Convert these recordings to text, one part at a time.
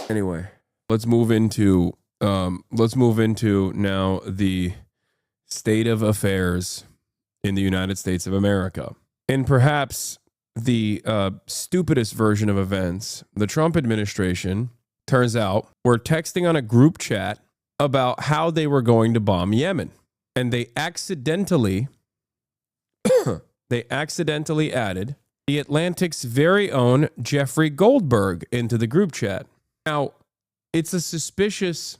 Anyway, let's move into now the state of affairs in the United States of America. And perhaps the stupidest version of events, the Trump administration, turns out, were texting on a group chat about how they were going to bomb Yemen. And they accidentally added the Atlantic's very own Jeffrey Goldberg into the group chat. Now, it's a suspicious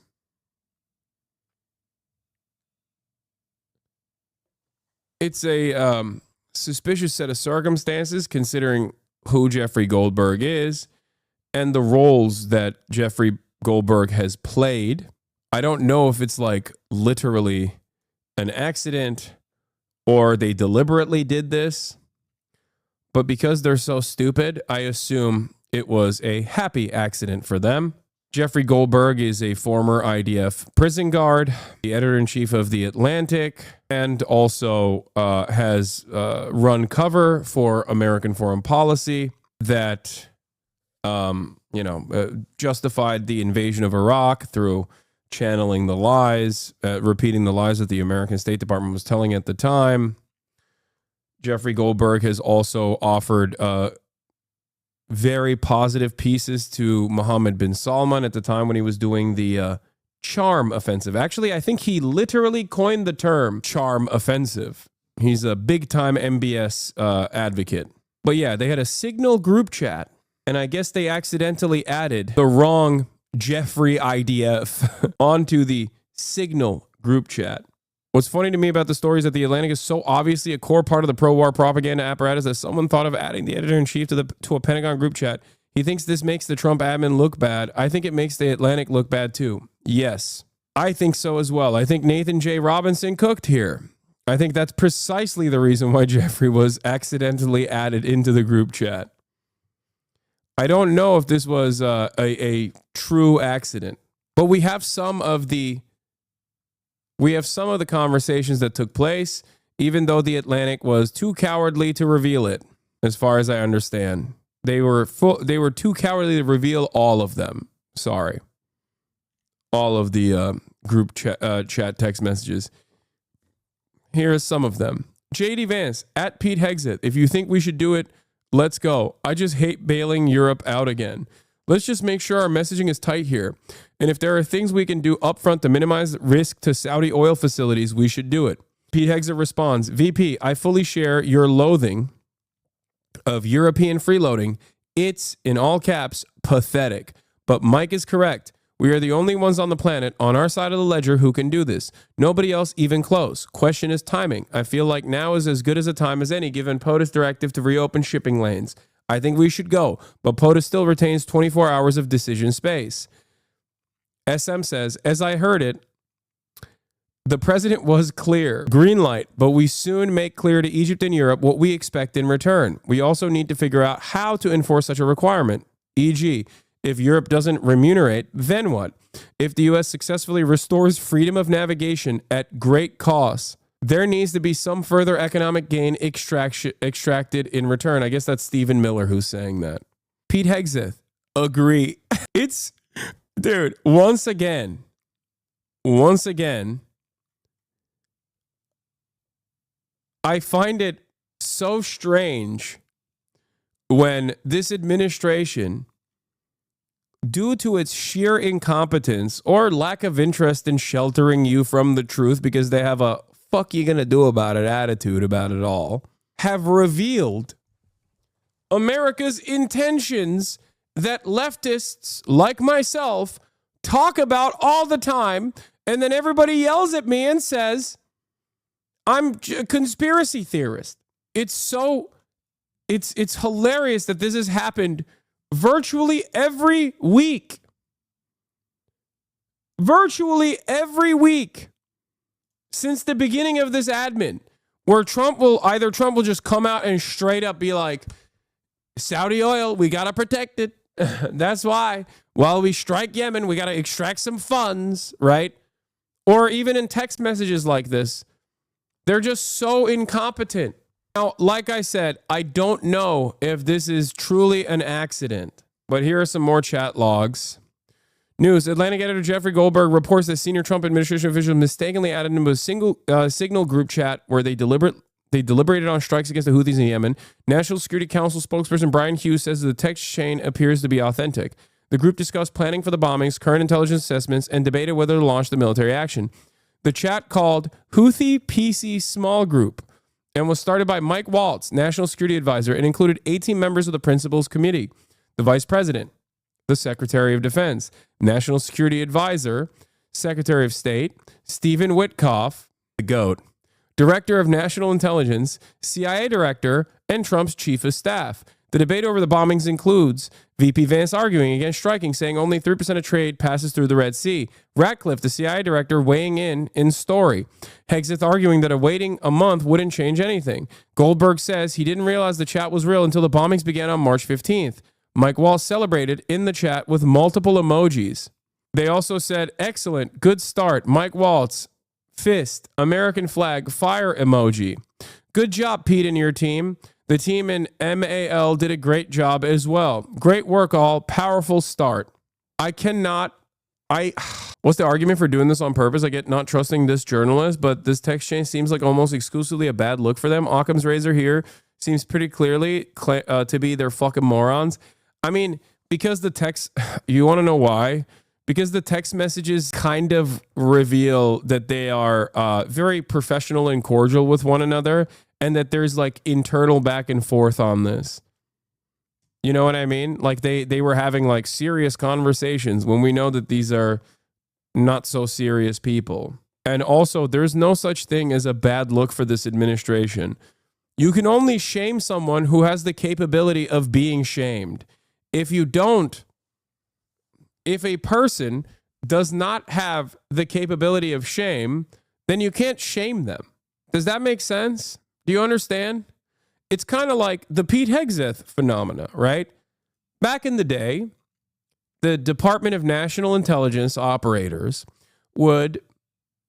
suspicious set of circumstances considering who Jeffrey Goldberg is and the roles that Jeffrey Goldberg has played. I don't know if it's like literally an accident or they deliberately did this, but because they're so stupid, I assume it was a happy accident for them. Jeffrey Goldberg is a former IDF prison guard, the editor-in-chief of The Atlantic, and also has run cover for American foreign policy that, justified the invasion of Iraq through channeling the lies, repeating the lies that the American State Department was telling at the time. Jeffrey Goldberg has also offered very positive pieces to Mohammed bin Salman at the time when he was doing the charm offensive. Actually, I think he literally coined the term charm offensive. He's a big-time MBS advocate. But yeah, they had a Signal group chat, and I guess they accidentally added the wrong Jeffrey IDF onto the Signal group chat. What's funny to me about the stories that The Atlantic is so obviously a core part of the pro-war propaganda apparatus that someone thought of adding the editor-in-chief to a Pentagon group chat. He thinks this makes the Trump admin look bad. I think it makes The Atlantic look bad too. Yes, I think so as well. I think Nathan J. Robinson cooked here. I think that's precisely the reason why Jeffrey was accidentally added into the group chat. I don't know if this was a true accident, but we have some of the conversations that took place, even though The Atlantic was too cowardly to reveal it, as far as I understand. They were too cowardly to reveal all of them. Sorry. All of the group chat text messages. Here are some of them. JD Vance, at Pete Hegseth, if you think we should do it, let's go. I just hate bailing Europe out again. Let's just make sure our messaging is tight here. And if there are things we can do upfront to minimize risk to Saudi oil facilities, we should do it. Pete Hegseth responds, VP, I fully share your loathing of European freeloading. It's, in all caps, pathetic. But Mike is correct. We are the only ones on the planet on our side of the ledger who can do this. Nobody else even close. Question is timing. I feel like now is as good as a time as any given POTUS directive to reopen shipping lanes. I think we should go, but POTUS still retains 24 hours of decision space. SM says, as I heard it, the president was clear. Green light, but we soon make clear to Egypt and Europe what we expect in return. We also need to figure out how to enforce such a requirement. E.g., if Europe doesn't remunerate, then what? If the U.S. successfully restores freedom of navigation at great cost, there needs to be some further economic gain extracted in return. I guess that's Stephen Miller who's saying that. Pete Hegseth, agree. Dude, once again, I find it so strange when this administration, due to its sheer incompetence or lack of interest in sheltering you from the truth because they have a fuck you gonna do about it attitude about it all, have revealed America's intentions that leftists like myself talk about all the time, and then everybody yells at me and says, I'm a conspiracy theorist. It's hilarious that this has happened virtually every week. Virtually every week since the beginning of this admin, where Trump will just come out and straight up be like, Saudi oil, we got to protect it. That's why while we strike Yemen, we got to extract some funds, right? Or even in text messages like this, they're just so incompetent. Now, like I said, I don't know if this is truly an accident, but here are some more chat logs. News. Atlantic editor Jeffrey Goldberg reports that senior Trump administration officials mistakenly added into a single signal group chat where they deliberated on strikes against the Houthis in Yemen. National Security Council spokesperson Brian Hughes says the text chain appears to be authentic. The group discussed planning for the bombings, current intelligence assessments, and debated whether to launch the military action. The chat, called Houthi PC Small Group, and was started by Mike Waltz, National Security Advisor, and included 18 members of the Principals Committee, the Vice President, the Secretary of Defense, National Security Advisor, Secretary of State, Stephen Witkoff, the GOAT, Director of National Intelligence, CIA Director, and Trump's Chief of Staff. The debate over the bombings includes VP Vance arguing against striking, saying only 3% of trade passes through the Red Sea. Ratcliffe, the CIA Director, weighing in story. Hegseth arguing that waiting a month wouldn't change anything. Goldberg says he didn't realize the chat was real until the bombings began on March 15th. Mike Waltz celebrated in the chat with multiple emojis. They also said, excellent, good start, Mike Waltz, fist, American flag, fire emoji. Good job, Pete and your team. The team in MAL did a great job as well. Great work, all. Powerful start. What's the argument for doing this on purpose? I get not trusting this journalist, but this text chain seems like almost exclusively a bad look for them. Occam's razor here seems pretty clearly to be they're fucking morons. I mean, because the text, you want to know why? Because the text messages kind of reveal that they are very professional and cordial with one another, and that there's like internal back and forth on this. You know what I mean? Like they were having like serious conversations when we know that these are not so serious people. And also, there's no such thing as a bad look for this administration. You can only shame someone who has the capability of being shamed. If a person does not have the capability of shame, then you can't shame them. Does that make sense? Do you understand? It's kind of like the Pete Hegseth phenomena, right? Back in the day, the Department of National Intelligence operators would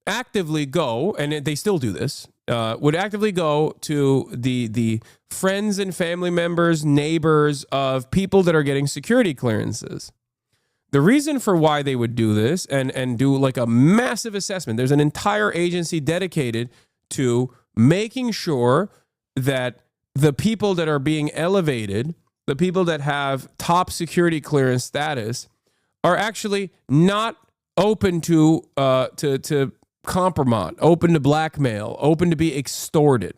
actively go, and they still do this, would actively go to the friends and family members, neighbors of people that are getting security clearances. The reason for why they would do this and do like a massive assessment, there's an entire agency dedicated to making sure that the people that are being elevated, the people that have top security clearance status, are actually not open to compromise, open to blackmail, open to be extorted.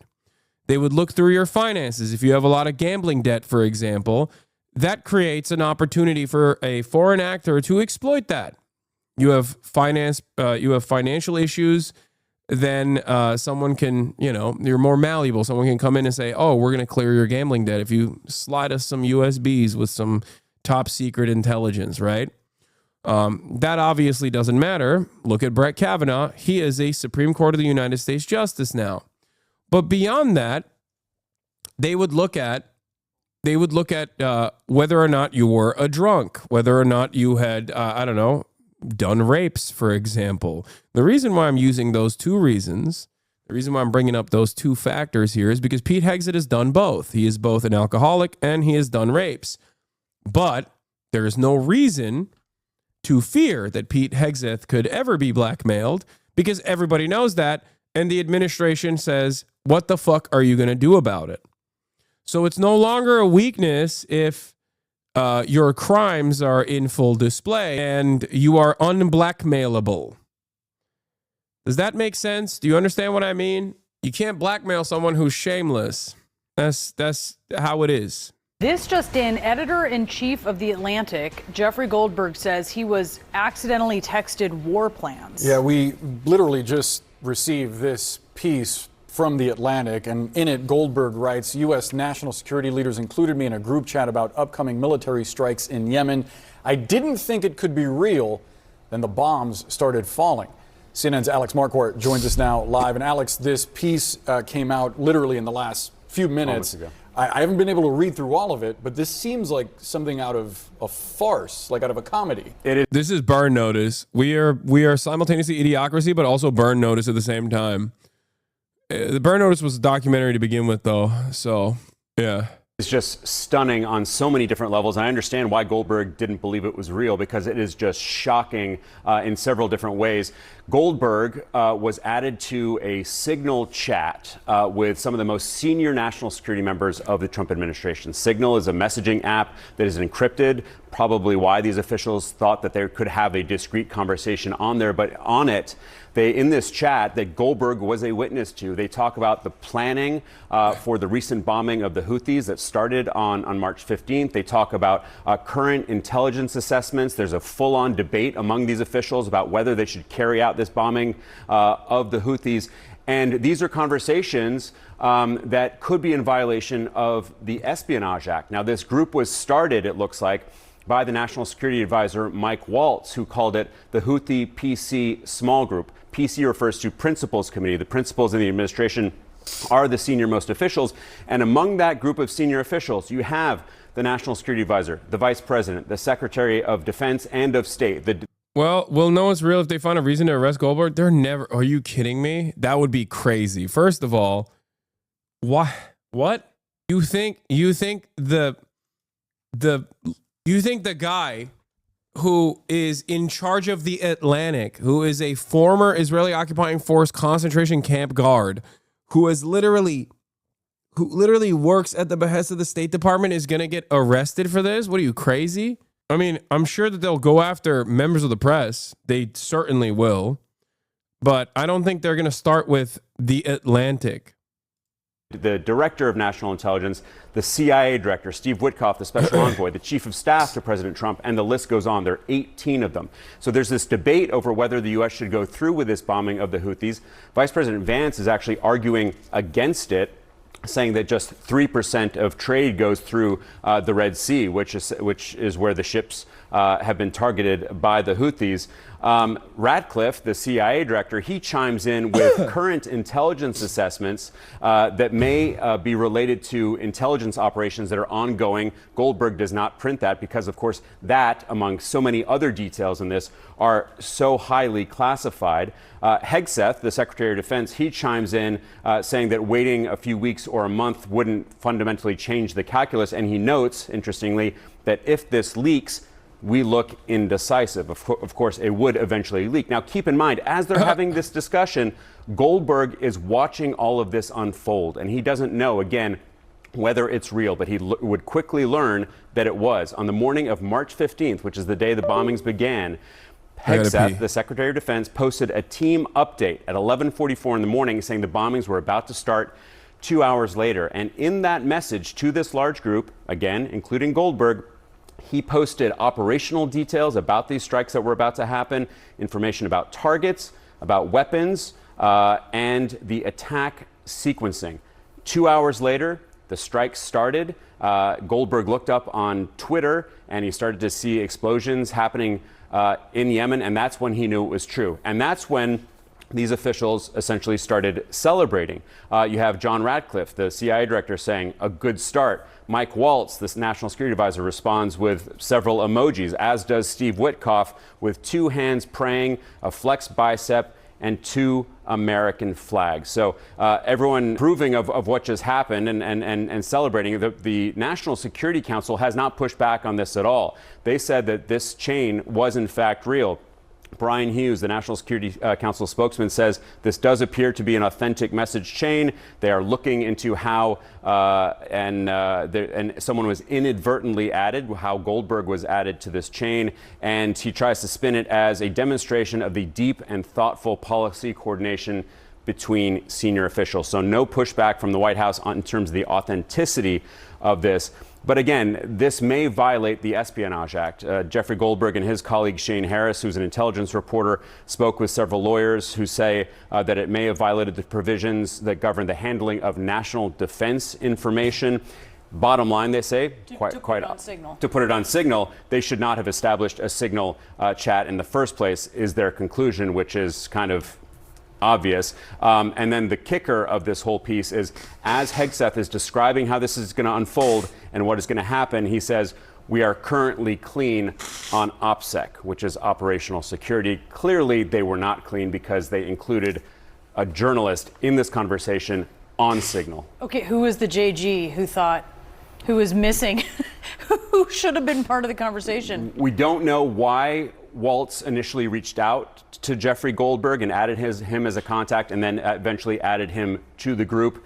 They would look through your finances. If you have a lot of gambling debt, for example, that creates an opportunity for a foreign actor to exploit that. You have financial issues, then someone can, you're more malleable. Someone can come in and say, oh, we're going to clear your gambling debt if you slide us some USBs with some top secret intelligence, right? That obviously doesn't matter. Look at Brett Kavanaugh. He is a Supreme Court of the United States justice now. But beyond that, they would look at whether or not you were a drunk, whether or not you had, done rapes, for example. The reason why I'm using those two reasons, the reason why I'm bringing up those two factors here is because Pete Hegseth has done both. He is both an alcoholic and he has done rapes. But there is no reason to fear that Pete Hegseth could ever be blackmailed because everybody knows that. And the administration says, what the fuck are you going to do about it? So it's no longer a weakness if your crimes are in full display and you are unblackmailable. Does that make sense? Do you understand what I mean? You can't blackmail someone who's shameless. That's how it is. This just in, editor-in-chief of The Atlantic, Jeffrey Goldberg, says he was accidentally texted war plans. Yeah, we literally just received this piece from The Atlantic, and in it, Goldberg writes, U.S. national security leaders included me in a group chat about upcoming military strikes in Yemen. I didn't think it could be real. Then the bombs started falling. CNN's Alex Marquardt joins us now live. And Alex, this piece came out literally in the last few minutes. I haven't been able to read through all of it, but this seems like something out of a farce, like out of a comedy. It is. This is Burn Notice. We are simultaneously Idiocracy, but also Burn Notice at the same time. The Burn Notice was a documentary to begin with, though. So, yeah. Is just stunning on so many different levels. And I understand why Goldberg didn't believe it was real, because it is just shocking in several different ways. Goldberg was added to a Signal chat with some of the most senior national security members of the Trump administration. Signal is a messaging app that is encrypted, probably why these officials thought that they could have a discreet conversation on there. But on it, in this chat that Goldberg was a witness to, they talk about the planning for the recent bombing of the Houthis that started on March 15th. They talk about current intelligence assessments. There's a full-on debate among these officials about whether they should carry out this bombing of the Houthis. And these are conversations that could be in violation of the Espionage Act. Now, this group was started, it looks like, by the National Security Advisor Mike Waltz, who called it the Houthi PC Small Group. PC refers to Principals Committee. The principals in the administration are the senior-most officials. And among that group of senior officials, you have the National Security Advisor, the Vice President, the Secretary of Defense and of State. Well, we'll know it's real if they find a reason to arrest Goldberg. They're never. Are you kidding me? That would be crazy. First of all, why? What? You think the guy who is in charge of the Atlantic, who is a former Israeli occupying force concentration camp guard, who literally works at the behest of the State Department, is going to get arrested for this? What are you, crazy? I mean, I'm sure that they'll go after members of the press. They certainly will. But I don't think they're going to start with the Atlantic. The director of national intelligence, the CIA director, Steve Witkoff, the special envoy, the chief of staff to President Trump, and the list goes on. There are 18 of them. So there's this debate over whether the U.S. should go through with this bombing of the Houthis. Vice President Vance is actually arguing against it, saying that just 3% of trade goes through the Red Sea, which is where the ships have been targeted by the Houthis. Ratcliffe, the CIA director, he chimes in with current intelligence assessments that may be related to intelligence operations that are ongoing. Goldberg does not print that because, of course, that, among so many other details in this, are so highly classified. Hegseth, the Secretary of Defense, he chimes in saying that waiting a few weeks or a month wouldn't fundamentally change the calculus. And he notes, interestingly, that if this leaks, we look indecisive. Of course, it would eventually leak. Now, keep in mind, as they're having this discussion, Goldberg is watching all of this unfold, and he doesn't know, again, whether it's real, but he would quickly learn that it was. On the morning of March 15th, which is the day the bombings began, Hegseth, the Secretary of Defense, posted a team update at 11:44 in the morning saying the bombings were about to start 2 hours later. And in that message to this large group, again, including Goldberg, he posted operational details about these strikes that were about to happen, information about targets, about weapons, and the attack sequencing. 2 hours later, the strikes started. Goldberg looked up on Twitter, and he started to see explosions happening in Yemen, and that's when he knew it was true. And that's when these officials essentially started celebrating. You have John Ratcliffe, the CIA director, saying, "A good start." Mike Waltz, this national security advisor, responds with several emojis, as does Steve Witkoff, with two hands praying, a flexed bicep, and two American flags. So everyone approving of what just happened and celebrating. The National Security Council has not pushed back on this at all. They said that this chain was in fact real. Brian Hughes, the National Security Council spokesman, says this does appear to be an authentic message chain. They are looking into how and someone was inadvertently added, how Goldberg was added to this chain, and he tries to spin it as a demonstration of the deep and thoughtful policy coordination between senior officials. So no pushback from the White House in terms of the authenticity of this. But again, this may violate the Espionage Act. Jeffrey Goldberg and his colleague Shane Harris, who's an intelligence reporter, spoke with several lawyers who say that it may have violated the provisions that govern the handling of national defense information. Bottom line, they say, to put it on Signal, they should not have established a Signal chat in the first place, is their conclusion, which is kind of obvious. And then the kicker of this whole piece is, as Hegseth is describing how this is going to unfold and what is going to happen, he says, we are currently clean on OPSEC, which is operational security. Clearly, they were not clean because they included a journalist in this conversation on Signal. Okay, who was the JG who thought who is missing, who should have been part of the conversation. We don't know why Waltz initially reached out to Jeffrey Goldberg and added him as a contact and then eventually added him to the group.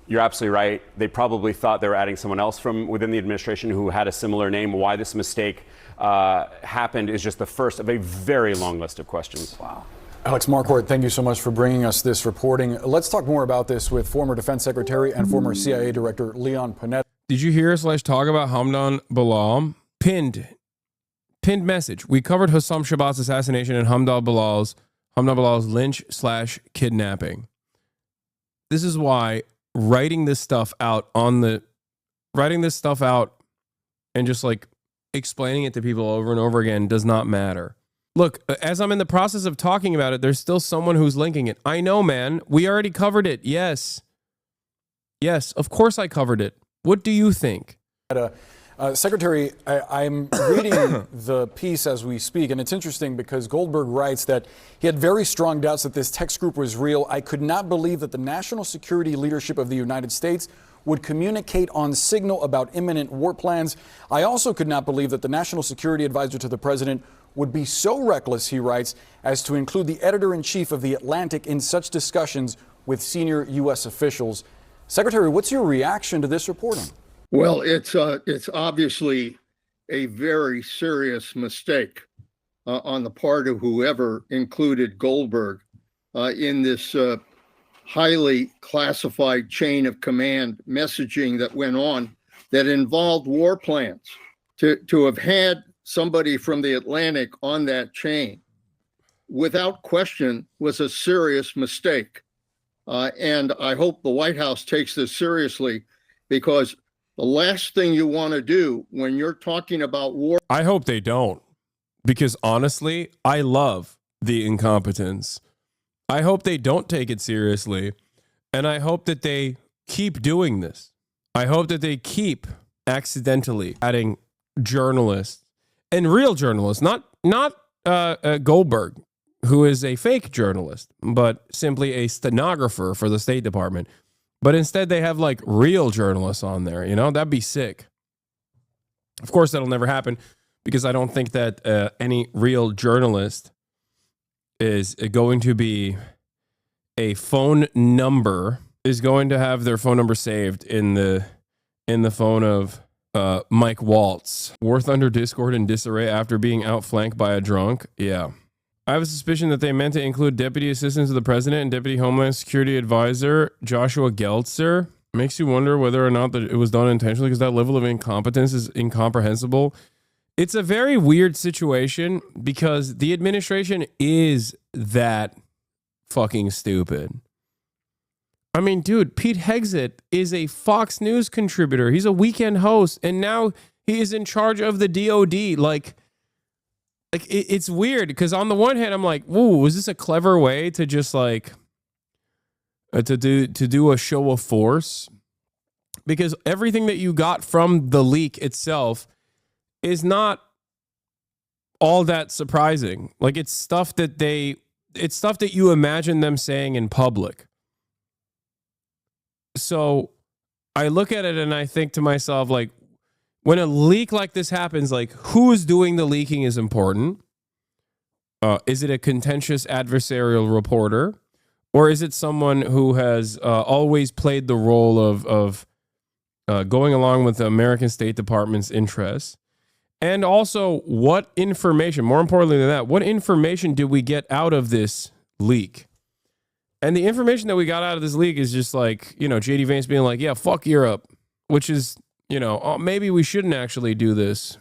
You're absolutely right. They probably thought they were adding someone else from within the administration who had a similar name. Why this mistake happened is just the first of a very long list of questions. Wow. Alex Marquardt, thank you so much for bringing us this reporting. Let's talk more about this with former Defense Secretary and former CIA Director Leon Panetta. Did you hear / talk about Hamdan Bilal? Pinned message. We covered Hussam Shabaz's assassination and Hamdan Bilal's lynch / kidnapping. This is why writing this stuff out and just like explaining it to people over and over again does not matter. Look, as I'm in the process of talking about it, there's still someone who's linking it. I know, man. We already covered it. Yes, of course I covered it. What do you think? Secretary, I'm reading the piece as we speak, and it's interesting because Goldberg writes that he had very strong doubts that this text group was real. I could not believe that the national security leadership of the United States would communicate on signal about imminent war plans. I also could not believe that the national security advisor to the president would be so reckless, he writes, as to include the editor-in-chief of The Atlantic in such discussions with senior U.S. officials. Secretary, what's your reaction to this reporting? Well, it's obviously a very serious mistake on the part of whoever included Goldberg in this highly classified chain of command messaging that went on that involved war plans. To have had somebody from the Atlantic on that chain, without question, was a serious mistake. And I hope the White House takes this seriously, because the last thing you want to do when you're talking about war. I hope they don't, because honestly, I love the incompetence. I hope they don't take it seriously, and I hope that they keep doing this. I hope that they keep accidentally adding journalists, and real journalists, not Goldberg, who is a fake journalist, but simply a stenographer for the State Department. But instead, they have like real journalists on there. You know, that'd be sick. Of course, that'll never happen, because I don't think that any real journalist is going to be a phone number, is going to have their phone number saved in the phone of Mike Waltz. War Thunder Discord in disarray after being outflanked by a drunk. Yeah. I have a suspicion that they meant to include Deputy Assistant to the President and Deputy Homeland Security Advisor Joshua Geltzer. Makes you wonder whether or not that it was done intentionally, because that level of incompetence is incomprehensible. It's a very weird situation, because the administration is that fucking stupid. I mean, dude, Pete Hegseth is a Fox News contributor. He's a weekend host, and now he is in charge of the DOD. Like it's weird, because on the one hand, I'm like, whoa, was this a clever way to just like to do a show of force? Because everything that you got from the leak itself is not all that surprising. Like it's stuff that you imagine them saying in public. So I look at it and I think to myself, like, when a leak like this happens, like, who is doing the leaking is important. Is it a contentious adversarial reporter? Or is it someone who has always played the role of going along with the American State Department's interests? And also, what information, more importantly than that, what information did we get out of this leak? And the information that we got out of this leak is just like, you know, J.D. Vance being like, yeah, fuck Europe, which is, you know, maybe we shouldn't actually do this.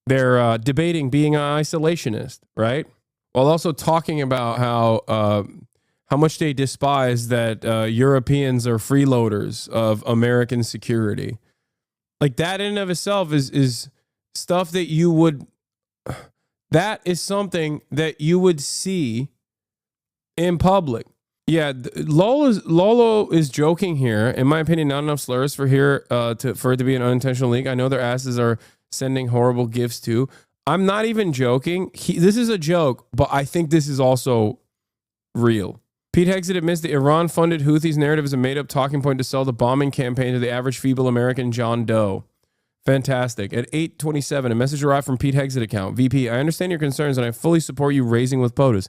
They're debating being an isolationist, right? While also talking about how much they despise that Europeans are freeloaders of American security. Like that in and of itself is stuff that that is something that you would see in public. Yeah, Lolo is joking here. In my opinion, not enough slurs for it to be an unintentional leak. I know their asses are sending horrible gifts too. I'm not even joking. This is a joke, but I think this is also real. Pete Hegseth admits the Iran-funded Houthis narrative is a made-up talking point to sell the bombing campaign to the average feeble American John Doe. Fantastic. At 8:27, a message arrived from Pete Hegseth account. VP, I understand your concerns and I fully support you raising with POTUS.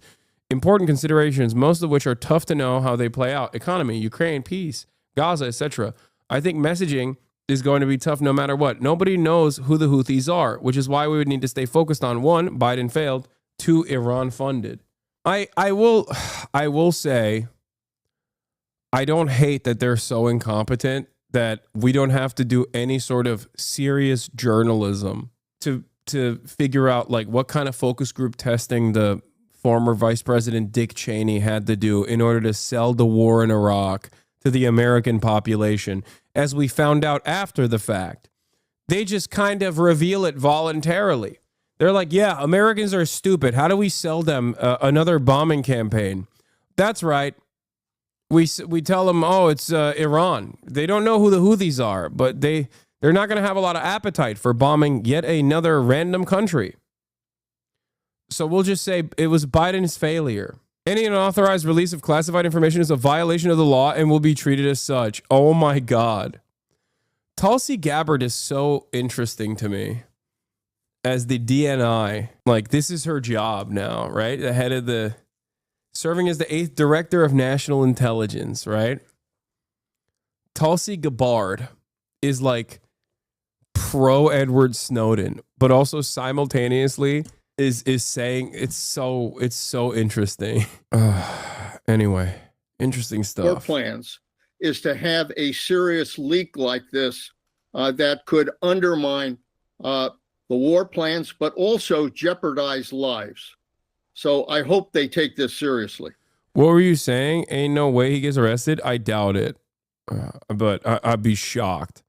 Important considerations, most of which are tough to know how they play out. Economy, Ukraine, peace, Gaza, etc. I think messaging is going to be tough no matter what. Nobody knows who the Houthis are, which is why we would need to stay focused on 1, Biden failed, 2, Iran funded. I will say I don't hate that they're so incompetent that we don't have to do any sort of serious journalism to figure out like what kind of focus group testing the former Vice President Dick Cheney had to do in order to sell the war in Iraq to the American population, as we found out after the fact. They just kind of reveal it voluntarily. They're like, yeah, Americans are stupid. How do we sell them another bombing campaign? That's right. We tell them, oh, it's Iran. They don't know who the Houthis are, but they're not going to have a lot of appetite for bombing yet another random country. So we'll just say it was Biden's failure. Any unauthorized release of classified information is a violation of the law and will be treated as such. Oh my God. Tulsi Gabbard is so interesting to me as the DNI. Like, this is her job now, right? The head of the... Serving as the 8th director of national intelligence, right? Tulsi Gabbard is like pro Edward Snowden, but also simultaneously is saying it's so interesting. Anyway, interesting stuff. Our plans is to have a serious leak like this that could undermine the war plans, but also jeopardize lives. So I hope they take this seriously. What were you saying? Ain't no way he gets arrested? I doubt it. But I'd be shocked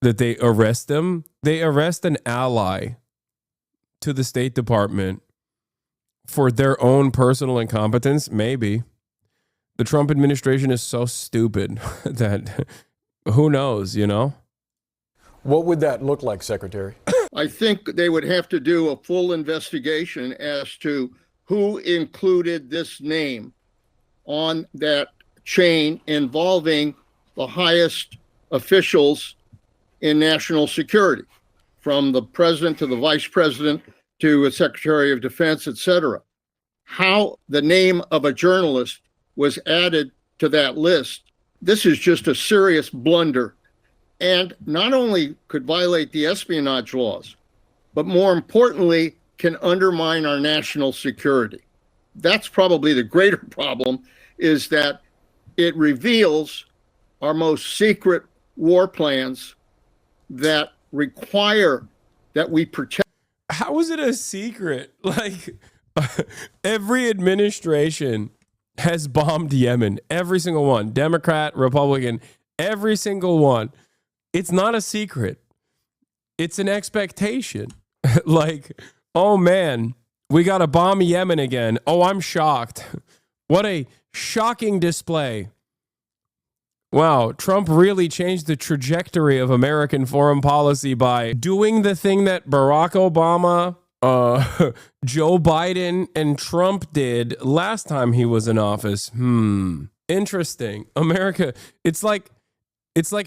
that they arrest him. They arrest an ally to the State Department for their own personal incompetence. Maybe. The Trump administration is so stupid that who knows, you know? What would that look like, Secretary? I think they would have to do a full investigation as to who included this name on that chain involving the highest officials in national security, from the president to the vice president to a secretary of defense, et cetera. How the name of a journalist was added to that list, this is just a serious blunder. And not only could violate the espionage laws, but more importantly, can undermine our national security. That's probably the greater problem, is that it reveals our most secret war plans that require that we protect. How is it a secret? Like, every administration has bombed Yemen. Every single one. Democrat, Republican, every single one. It's not a secret. It's an expectation. Like, oh man, we got to bomb Yemen again. Oh, I'm shocked. What a shocking display. Wow, Trump really changed the trajectory of American foreign policy by doing the thing that Barack Obama, Joe Biden, and Trump did last time he was in office. Interesting. America, it's like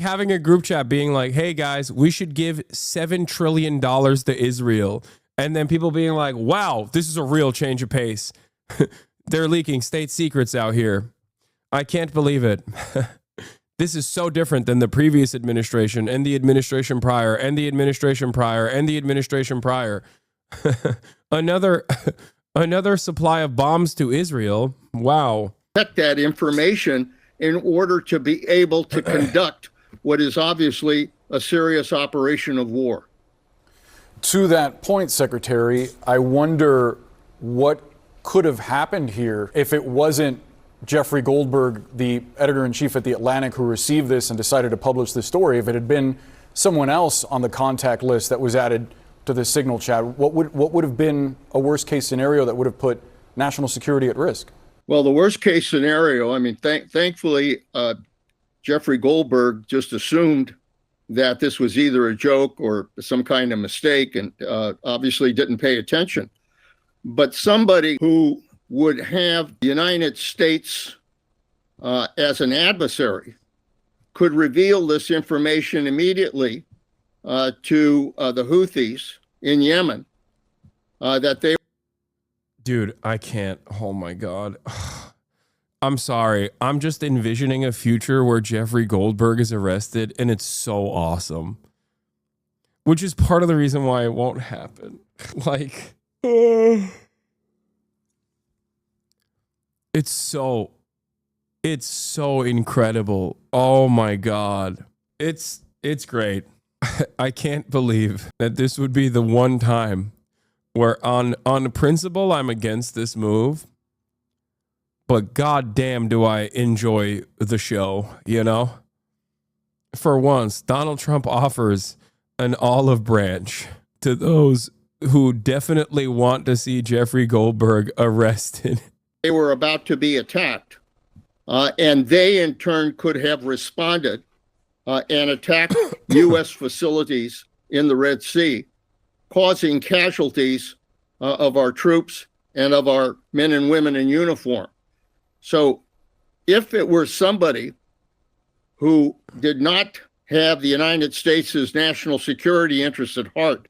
having a group chat being like, hey guys, we should give $7 trillion to Israel. And then people being like, wow, this is a real change of pace. They're leaking state secrets out here. I can't believe it. This is so different than the previous administration and the administration prior and the administration prior and the administration prior. Another supply of bombs to Israel. Wow. Protect that information in order to be able to conduct what is obviously a serious operation of war. To that point, Secretary, I wonder what could have happened here if it wasn't Jeffrey Goldberg, the editor-in-chief at The Atlantic, who received this and decided to publish this story. If it had been someone else on the contact list that was added to the Signal chat, what would have been a worst-case scenario that would have put national security at risk? Well, the worst-case scenario, I mean, thankfully, Jeffrey Goldberg just assumed that this was either a joke or some kind of mistake, and obviously didn't pay attention. But somebody who would have the United States as an adversary could reveal this information immediately to the Houthis in Yemen that they. Dude, I can't. Oh my God. I'm sorry. I'm just envisioning a future where Jeffrey Goldberg is arrested, and it's so awesome. Which is part of the reason why it won't happen. Like, it's so incredible. Oh my God. It's great. I can't believe that this would be the one time where on principle I'm against this move. But goddamn do I enjoy the show, you know? For once, Donald Trump offers an olive branch to those who definitely want to see Jeffrey Goldberg arrested. They were about to be attacked, and they in turn could have responded and attacked U.S. facilities in the Red Sea, causing casualties of our troops and of our men and women in uniform. So if it were somebody who did not have the United States' national security interests at heart,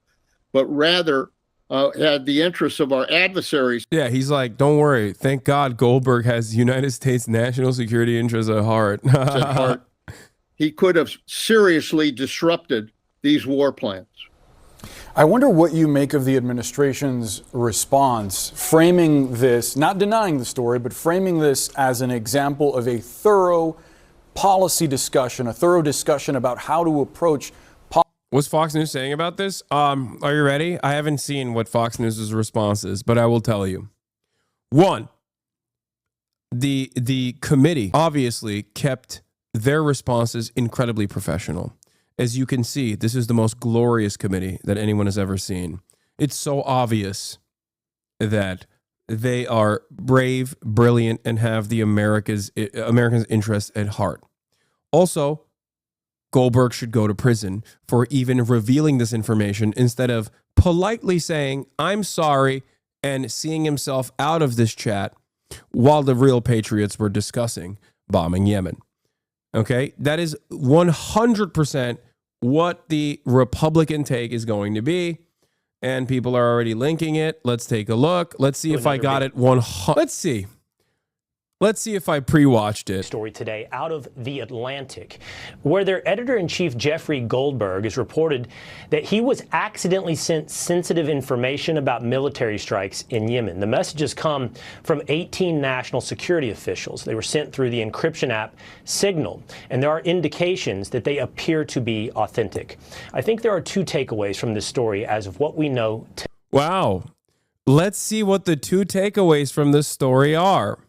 but rather had the interests of our adversaries. Yeah, he's like, don't worry. Thank God Goldberg has United States national security interests at heart. He could have seriously disrupted these war plans. I wonder what you make of the administration's response, framing this, not denying the story, but framing this as an example of a thorough policy discussion, a thorough discussion about how to approach. What's Fox News saying about this? Are you ready? I haven't seen what Fox News' response is, but I will tell you. One, the committee obviously kept their responses incredibly professional. As you can see, this is the most glorious committee that anyone has ever seen. It's so obvious that they are brave, brilliant, and have the America's interests at heart. Also, Goldberg should go to prison for even revealing this information instead of politely saying, I'm sorry, and seeing himself out of this chat while the real patriots were discussing bombing Yemen. Okay, that is 100% what the Republican take is going to be. And people are already linking it. Let's take a look. Let's see if I got it. Let's see. Let's see if I pre-watched it. Story today out of The Atlantic, where their editor-in-chief Jeffrey Goldberg has reported that he was accidentally sent sensitive information about military strikes in Yemen. The messages come from 18 national security officials. They were sent through the encryption app Signal, and there are indications that they appear to be authentic. I think there are two takeaways from this story as of what we know. Wow. Let's see what the two takeaways from this story are.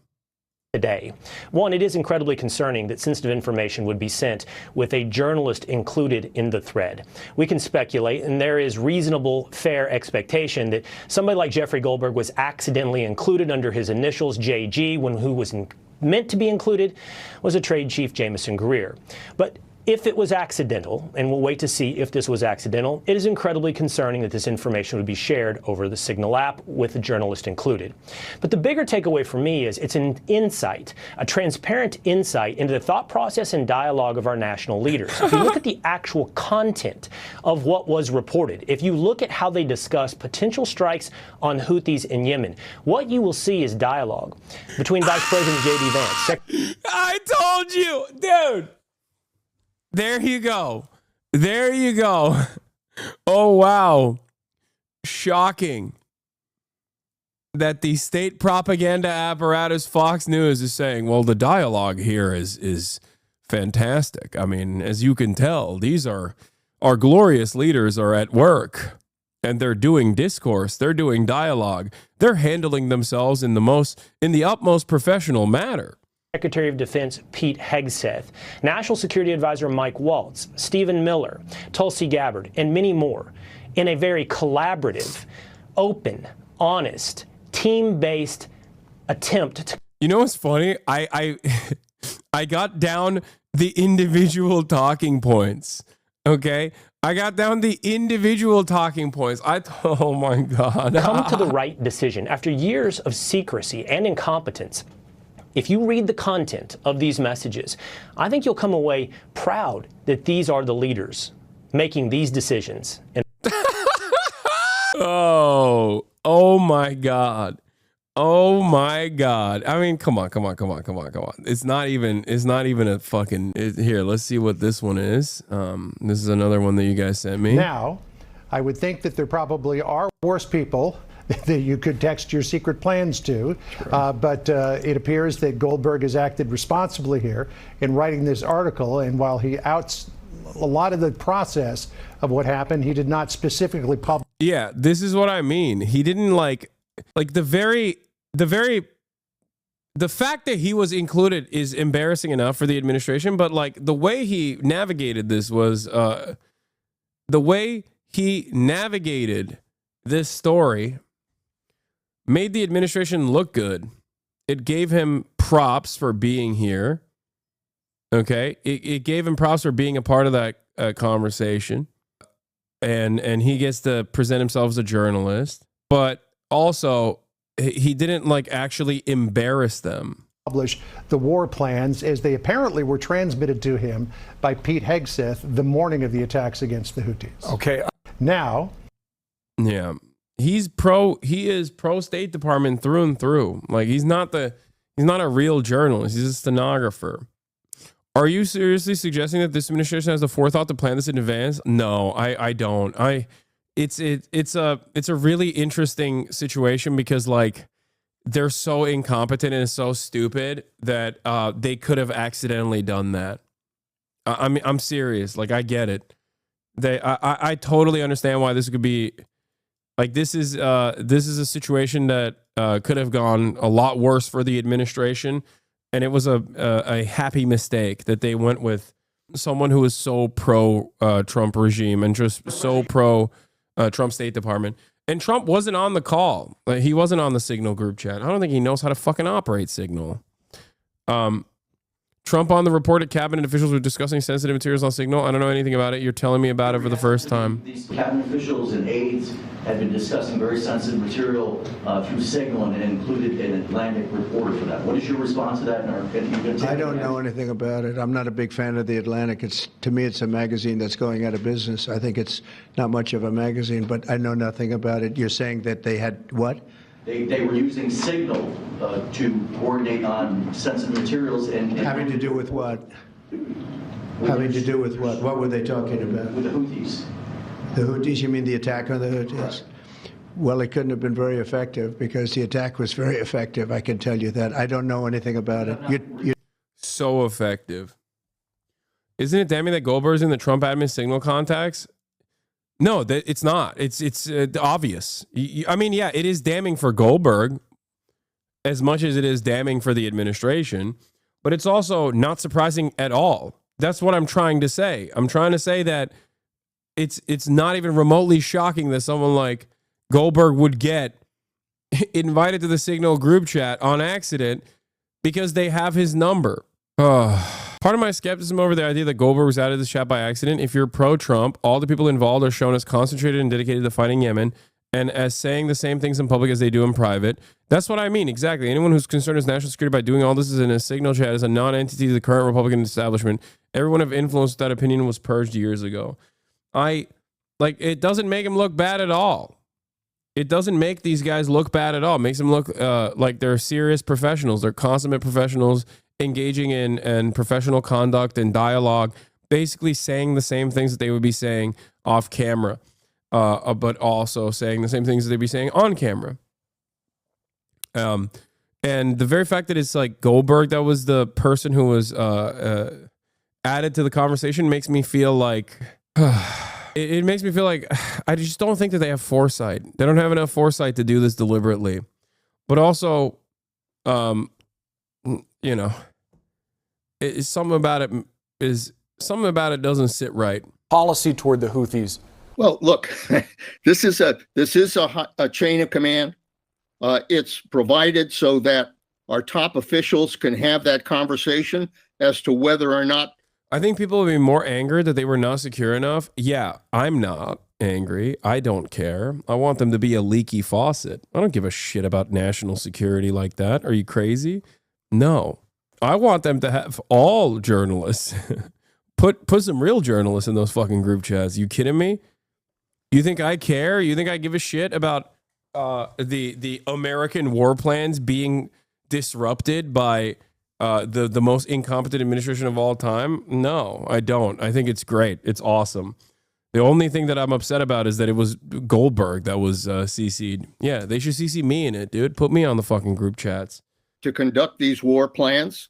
Today. One, it is incredibly concerning that sensitive information would be sent with a journalist included in the thread. We can speculate, and there is reasonable, fair expectation that somebody like Jeffrey Goldberg was accidentally included under his initials, JG, when who was meant to be included was a trade chief, Jameson Greer. But if it was accidental, and we'll wait to see if this was accidental, it is incredibly concerning that this information would be shared over the Signal app with a journalist included. But the bigger takeaway for me is it's an insight, a transparent insight into the thought process and dialogue of our national leaders. If you look at the actual content of what was reported, if you look at how they discuss potential strikes on Houthis in Yemen, what you will see is dialogue between Vice President J.D. Vance. I told you, dude. There you go. There you go. Oh, wow. Shocking that the state propaganda apparatus Fox News is saying, well, the dialogue here is fantastic. I mean, as you can tell, these are our glorious leaders are at work and they're doing discourse. They're doing dialogue. They're handling themselves in the utmost professional manner. Secretary of Defense Pete Hegseth, National Security Advisor Mike Waltz, Stephen Miller, Tulsi Gabbard, and many more in a very collaborative, open, honest, team-based attempt to... You know what's funny? I got down the individual talking points, okay? I got down the individual talking points. Oh, my God. come to the right decision after years of secrecy and incompetence. If you read the content of these messages, I think you'll come away proud that these are the leaders making these decisions. And oh my God. Oh my God. I mean, come on. It's not even a fucking, here, let's see what this one is. This is another one that you guys sent me. Now, I would think that there probably are worse people that you could text your secret plans to, but it appears that Goldberg has acted responsibly here in writing this article, and while he outs a lot of the process of what happened, he did not specifically publish. Yeah, this is what I mean. He didn't like the fact that he was included is embarrassing enough for the administration, but like the way he navigated this was the way he navigated this story made the administration look good. It gave him props for being here. Okay, it gave him props for being a part of that conversation, and he gets to present himself as a journalist, but also he didn't like actually embarrass them. Publish the war plans as they apparently were transmitted to him by Pete Hegseth the morning of the attacks against the Houthis. Okay. Now, yeah, he is pro State Department through and through. Like he's not a real journalist. He's a stenographer. Are you seriously suggesting that this administration has the forethought to plan this in advance? No, I don't. It's a really interesting situation because like they're so incompetent and so stupid that they could have accidentally done that. I mean, I'm serious. Like I get it. I totally understand why this could be like this is a situation that could have gone a lot worse for the administration. And it was a happy mistake that they went with someone who was so pro Trump regime and just so pro Trump State Department. And Trump wasn't on the call. Like, he wasn't on the Signal group chat. I don't think he knows how to fucking operate Signal. Trump on the report at cabinet officials were discussing sensitive materials on Signal. I don't know anything about it. You're telling me about it for the first time. These cabinet officials and aides have been discussing very sensitive material through Signal and included an Atlantic reporter for that. What is your response to that? I don't know anything about it. I'm not a big fan of the Atlantic. To me, it's a magazine that's going out of business. I think it's not much of a magazine, but I know nothing about it. You're saying that they had what? They were using Signal to coordinate on sensitive materials and having to do with what? Having to do with what? What were they talking about? With the Houthis. The Houthis? You mean the attack on the Houthis? Right. Well, it couldn't have been very effective because the attack was very effective. I can tell you that. I don't know anything about it. So effective. Isn't it damning that Goldberg's in the Trump admin Signal contacts? No, it's not. It's obvious. I mean, yeah, it is damning for Goldberg as much as it is damning for the administration, but it's also not surprising at all. That's what I'm trying to say. I'm trying to say that it's not even remotely shocking that someone like Goldberg would get invited to the Signal group chat on accident because they have his number. Part of my skepticism over the idea that Goldberg was added to the chat by accident, if you're pro-Trump, all the people involved are shown as concentrated and dedicated to fighting Yemen and as saying the same things in public as they do in private. That's what I mean, exactly. Anyone who's concerned with national security by doing all this is in a Signal chat is a non-entity to the current Republican establishment. Everyone of influence with that opinion was purged years ago. It doesn't make him look bad at all. It doesn't make these guys look bad at all. It makes them look like they're serious professionals. They're consummate professionals engaging in professional conduct and dialogue, basically saying the same things that they would be saying off camera, but also saying the same things that they'd be saying on camera. And the very fact that it's like Goldberg that was the person who was added to the conversation makes me feel like it makes me feel like I just don't think that they have foresight. They don't have enough foresight to do this deliberately. But also, you know, something about it doesn't sit right. Policy toward the Houthis. Well, look, this is a chain of command. It's provided so that our top officials can have that conversation as to whether or not. I think people will be more angered that they were not secure enough. Yeah, I'm not angry. I don't care. I want them to be a leaky faucet. I don't give a shit about national security like that. Are you crazy? No, I want them to have all journalists. Put some real journalists in those fucking group chats. You kidding me? You think I care? You think I give a shit about the American war plans being disrupted by the most incompetent administration of all time? No, I don't. I think it's great. It's awesome. The only thing that I'm upset about is that it was Goldberg that was CC'd. Yeah, they should CC me in it, dude. Put me on the fucking group chats. To conduct these war plans.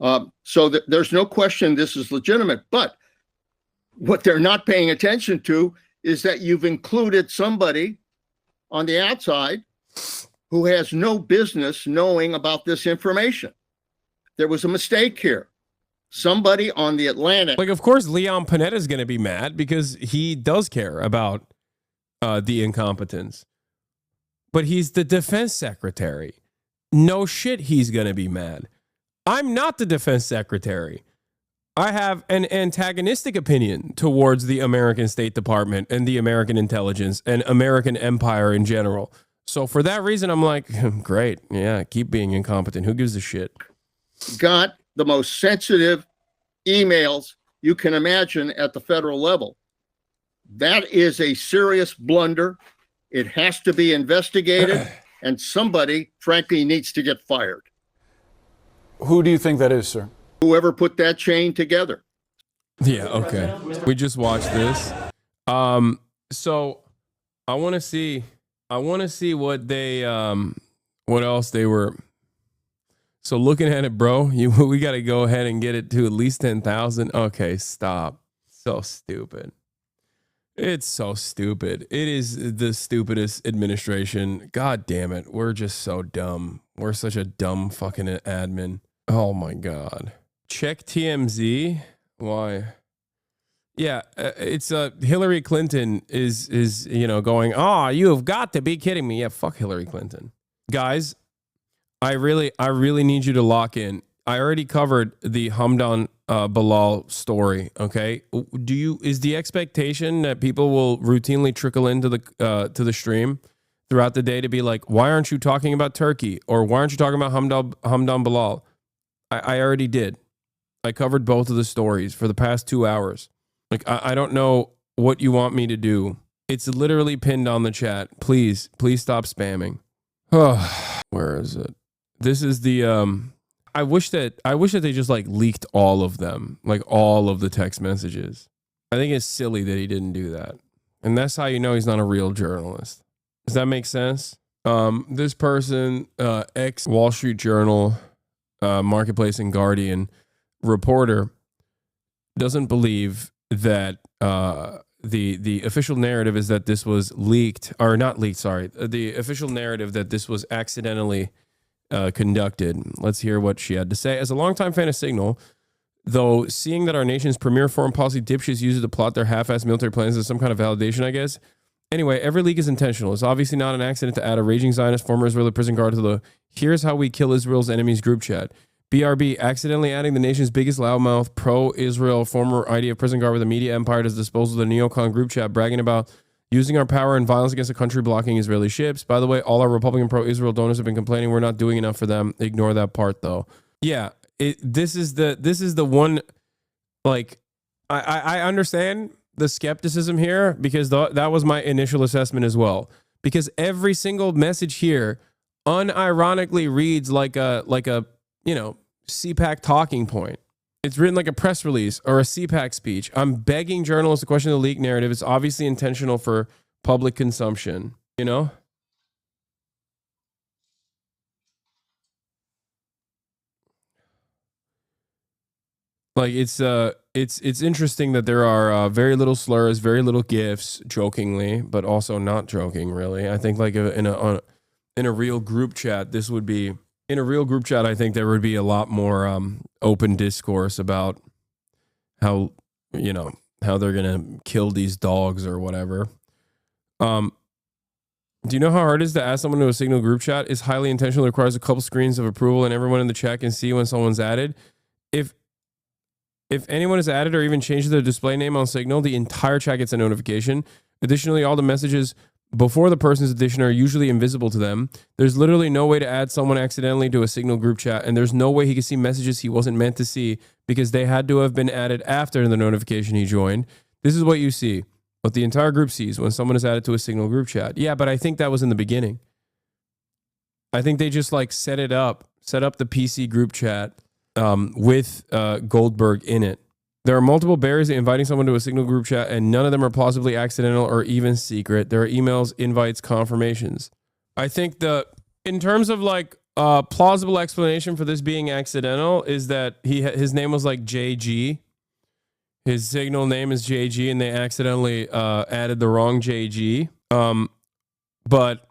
So that there's no question this is legitimate. But what they're not paying attention to is that you've included somebody on the outside who has no business knowing about this information. There was a mistake here. Somebody on the Atlantic. Like, of course, Leon Panetta is going to be mad because he does care about the incompetence. But he's the defense secretary. No shit, he's going to be mad. I'm not the defense secretary. I have an antagonistic opinion towards the American State Department and the American intelligence and American empire in general. So for that reason, I'm like, great. Yeah, keep being incompetent. Who gives a shit? Got the most sensitive emails you can imagine at the federal level. That is a serious blunder. It has to be investigated, and somebody, frankly, needs to get fired. Who do you think that is, sir? Whoever put that chain together. Yeah, okay. We just watched this. So I want to see what they what else they were. So looking at it, bro, we got to go ahead and get it to at least 10,000. Okay, stop. So stupid. It's so stupid. It is the stupidest administration. God damn it. We're just so dumb. We're such a dumb fucking admin. Oh my God. Check TMZ. Why? Yeah, it's Hillary Clinton is going, "Oh, you have got to be kidding me." Yeah, fuck Hillary Clinton. Guys, I really need you to lock in. I already covered the Hamdan Bilal story, okay? Is the expectation that people will routinely trickle into the to the stream throughout the day to be like, "Why aren't you talking about Turkey?" or "Why aren't you talking about Hamdan Bilal?" I already did. I covered both of the stories for the past 2 hours. Like, I don't know what you want me to do. It's literally pinned on the chat. Please stop spamming. Where is it? This is the I wish that they just like leaked all of them, like all of the text messages. I think it's silly that he didn't do that. And that's how you know he's not a real journalist. Does that make sense? This person, ex Wall Street Journal, Marketplace and Guardian reporter, doesn't believe that the official narrative is that this was leaked, or not leaked, sorry. The official narrative that this was accidentally conducted. Let's hear what she had to say. As a longtime fan of Signal, though, seeing that our nation's premier foreign policy dipshits use it to plot their half-assed military plans is some kind of validation, I guess. Anyway, every leak is intentional. It's obviously not an accident to add a raging Zionist former Israeli prison guard to the "Here's How We Kill Israel's Enemies" group chat. BRB, accidentally adding the nation's biggest loudmouth pro-Israel former IDF prison guard with a media empire to the disposal of the neocon group chat, bragging about using our power and violence against a country blocking Israeli ships. By the way, all our Republican pro-Israel donors have been complaining we're not doing enough for them. Ignore that part, though. Yeah, this is the one, like, I understand the skepticism here because that was my initial assessment as well. Because every single message here unironically reads like a CPAC talking point. It's written like a press release or a CPAC speech. I'm begging journalists to question the leak narrative. It's obviously intentional for public consumption, you know? Like, it's interesting that there are very little slurs, very little gifs, jokingly, but also not joking, really. I think like in a real group chat, this would be... In a real group chat, I think there would be a lot more open discourse about how they're going to kill these dogs or whatever. Do you know how hard it is to add someone to a Signal group chat? It's highly intentional. It requires a couple screens of approval and everyone in the chat can see when someone's added. If anyone is added or even changes their display name on Signal, the entire chat gets a notification. Additionally, all the messages before the person's addition are usually invisible to them. There's literally no way to add someone accidentally to a Signal group chat, and there's no way he could see messages he wasn't meant to see because they had to have been added after the notification he joined. This is what you see, what the entire group sees when someone is added to a Signal group chat. Yeah, but I think that was in the beginning. I think they just like set up the PC group chat with Goldberg in it. There are multiple barriers to inviting someone to a Signal group chat, and none of them are plausibly accidental or even secret. There are emails, invites, confirmations. I think in terms of like plausible explanation for this being accidental is that his name was like JG. His Signal name is JG, and they accidentally added the wrong JG. But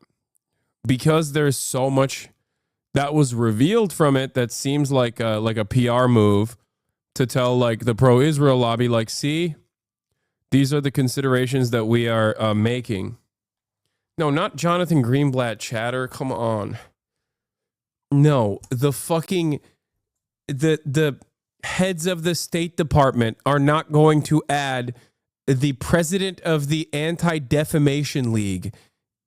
because there's so much that was revealed from it that seems like a PR move to tell like the pro-Israel lobby, like, see, these are the considerations that we are making. No, not Jonathan Greenblatt chatter. Come on. No, the heads of the State Department are not going to add the president of the Anti-Defamation League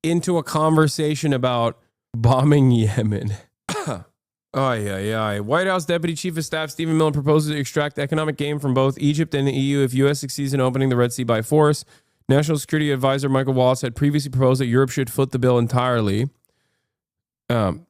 into a conversation about bombing Yemen. White House Deputy Chief of Staff Stephen Miller proposes to extract economic gain from both Egypt and the EU if U.S. succeeds in opening the Red Sea by force. National Security Advisor Michael Wallace had previously proposed that Europe should foot the bill entirely. Account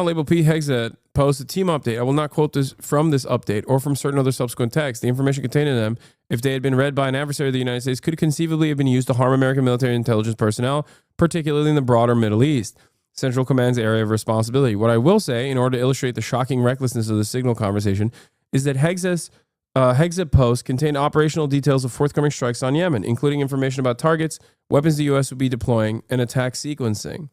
label P. Hexet posed a team update. I will not quote this from this update or from certain other subsequent texts. The information contained in them, if they had been read by an adversary of the United States, could conceivably have been used to harm American military intelligence personnel, particularly in the broader Middle East, Central Command's area of responsibility. What I will say, in order to illustrate the shocking recklessness of the Signal conversation, is that Hexet posts contained operational details of forthcoming strikes on Yemen, including information about targets, weapons the U.S. would be deploying, and attack sequencing.